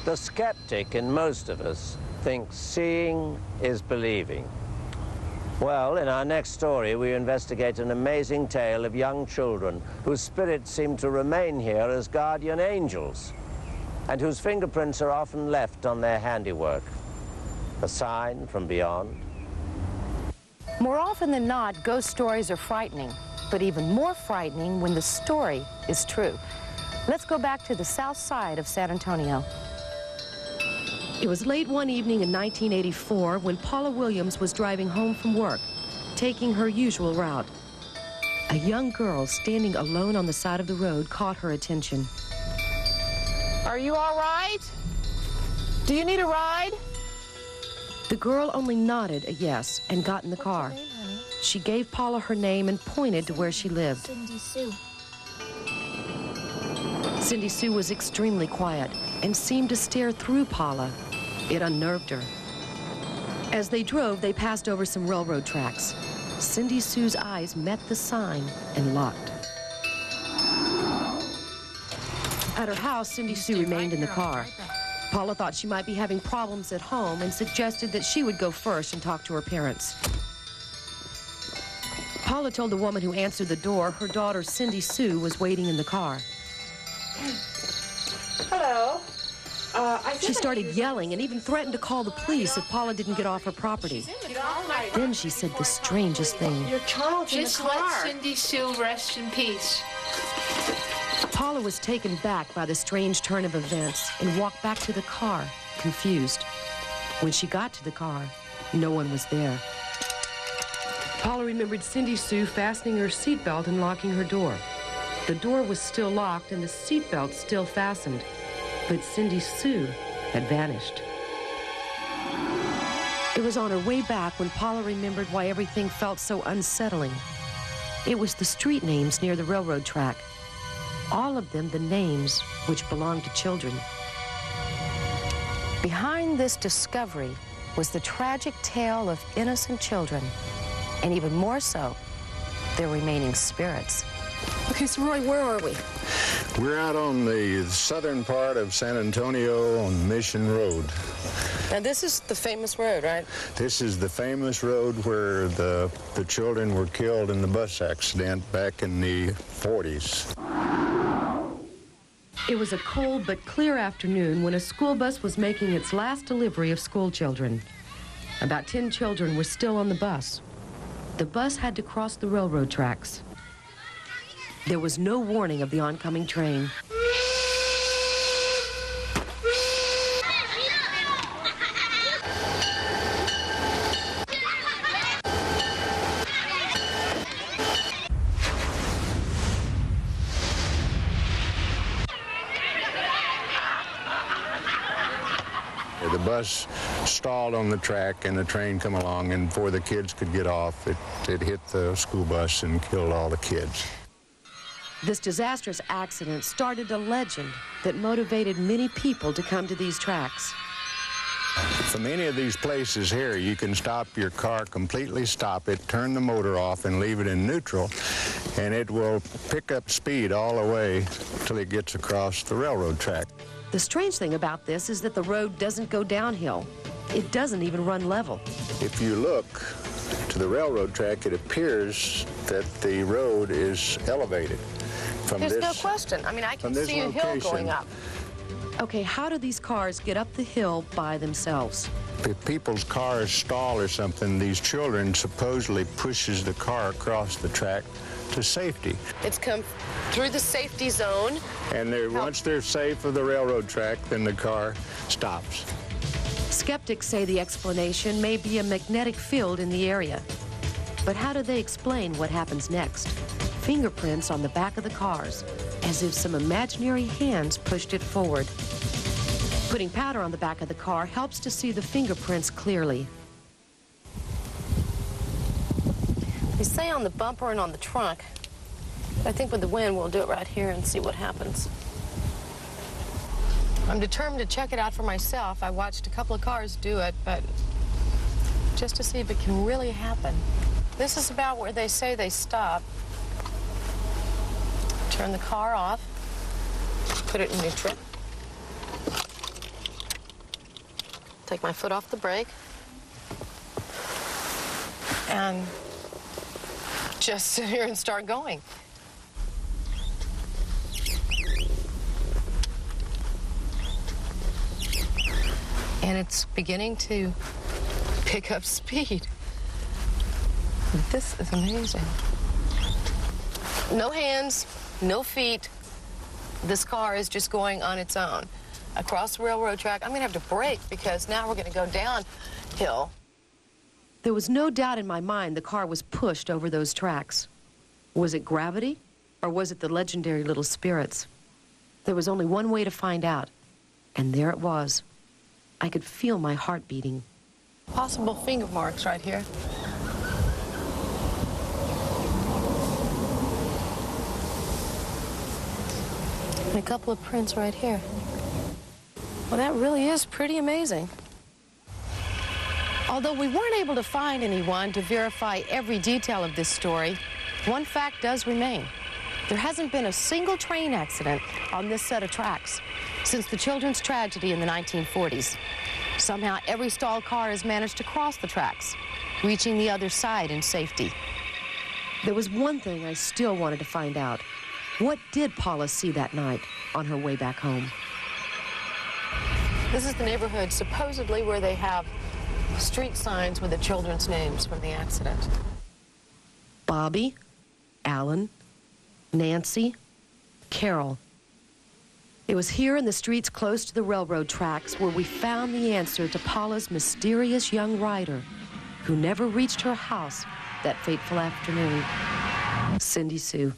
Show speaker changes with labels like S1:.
S1: The skeptic in most of us thinks seeing is believing. Well, in our next story, we investigate an amazing tale of young children whose spirits seem to remain here as guardian angels, and whose fingerprints are often left on their handiwork. A sign from beyond.
S2: More often than not, ghost stories are frightening, but even more frightening when the story is true. Let's go back to the south side of San Antonio. It was late one evening in 1984 when Paula Williams was driving home from work, taking her usual route. A young girl standing alone on the side of the road caught her attention.
S3: Are you all right? Do you need a ride?
S2: The girl only nodded a yes and got in the car.
S4: What's your name, honey?
S2: She gave Paula her name and pointed to where she lived.
S4: Cindy Sue.
S2: Cindy Sue was extremely quiet and seemed to stare through Paula. It unnerved her. As they drove, they passed over some railroad tracks. Cindy Sue's eyes met the sign and locked. At her house, Cindy Sue remained in the car. Paula thought she might be having problems at home and suggested that she would go first and talk to her parents. Paula told the woman who answered the door her daughter, Cindy Sue, was waiting in the car.
S3: Hello.
S2: She started yelling and even threatened to call the police if Paula didn't get off her property. Then she said the strangest thing.
S3: Your child's in the
S5: Just
S3: car.
S5: let Cindy Sue rest in peace.
S2: Paula was taken back by the strange turn of events and walked back to the car, confused. When she got to the car, no one was there. Paula remembered Cindy Sue fastening her seatbelt and locking her door. The door was still locked and the seatbelt still fastened, but Cindy Sue had vanished. It was on her way back when Paula remembered why everything felt so unsettling. It was the street names near the railroad track. All of them the names which belonged to children. Behind this discovery was the tragic tale of innocent children, and even more so, their remaining spirits.
S3: Okay, so Roy, where are we?
S6: We're out on the southern part of San Antonio on Mission Road.
S3: And this is the famous road, right?
S6: This is the famous road where the children were killed in the bus accident back in the 40s.
S2: It was a cold but clear afternoon when a school bus was making its last delivery of school children. About 10 children were still on the bus. The bus had to cross the railroad tracks. There was no warning of the oncoming train.
S6: The bus stalled on the track and the train come along, and before the kids could get off, it hit the school bus and killed all the kids.
S2: This disastrous accident started a legend that motivated many people to come to these tracks.
S6: From any of these places here, you can stop your car, completely stop it, turn the motor off and leave it in neutral, and it will pick up speed all the way till it gets across the railroad track.
S2: The strange thing about this is that the road doesn't go downhill. It doesn't even run level.
S6: If you look to the railroad track, it appears that the road is elevated.
S3: There's no question. I mean, I can see a hill going up.
S2: Okay, how do these cars get up the hill by themselves?
S6: If people's cars stall or something, these children supposedly pushes the car across the track to safety.
S3: It's come through the safety zone.
S6: And once they're safe of the railroad track, then the car stops.
S2: Skeptics say the explanation may be a magnetic field in the area. But how do they explain what happens next? Fingerprints on the back of the cars, as if some imaginary hands pushed it forward. Putting powder on the back of the car helps to see the fingerprints clearly.
S3: They say on the bumper and on the trunk. I think with the wind, we'll do it right here and see what happens. I'm determined to check it out for myself. I watched a couple of cars do it, but just to see if it can really happen. This is about where they say they stop. Turn the car off, put it in neutral. take my foot off the brake and just sit here and start going. And it's beginning to pick up speed. This is amazing. No hands, no feet. This car is just going on its own across the railroad track. I'm gonna have to brake because now we're gonna go downhill.
S2: There was no doubt in my mind the car was pushed over those tracks. Was it gravity, or was it the legendary little spirits? There was only one way to find out, and there it was. I could feel my heart beating.
S3: Possible finger marks right here. And a couple of prints right here. Well, that really is pretty amazing. Although we weren't able to find anyone to verify every detail of this story, one fact does remain. There hasn't been a single train accident on this set of tracks since the children's tragedy in the 1940s. Somehow, every stalled car has managed to cross the tracks, reaching the other side in safety. There was one thing I still wanted to find out. What did Paula see that night on her way back home? This is the neighborhood supposedly where they have street signs with the children's names from the accident.
S2: Bobby, Alan, Nancy, Carol. It was here in the streets close to the railroad tracks where we found the answer to Paula's mysterious young rider who never reached her house that fateful afternoon. Cindy Sue.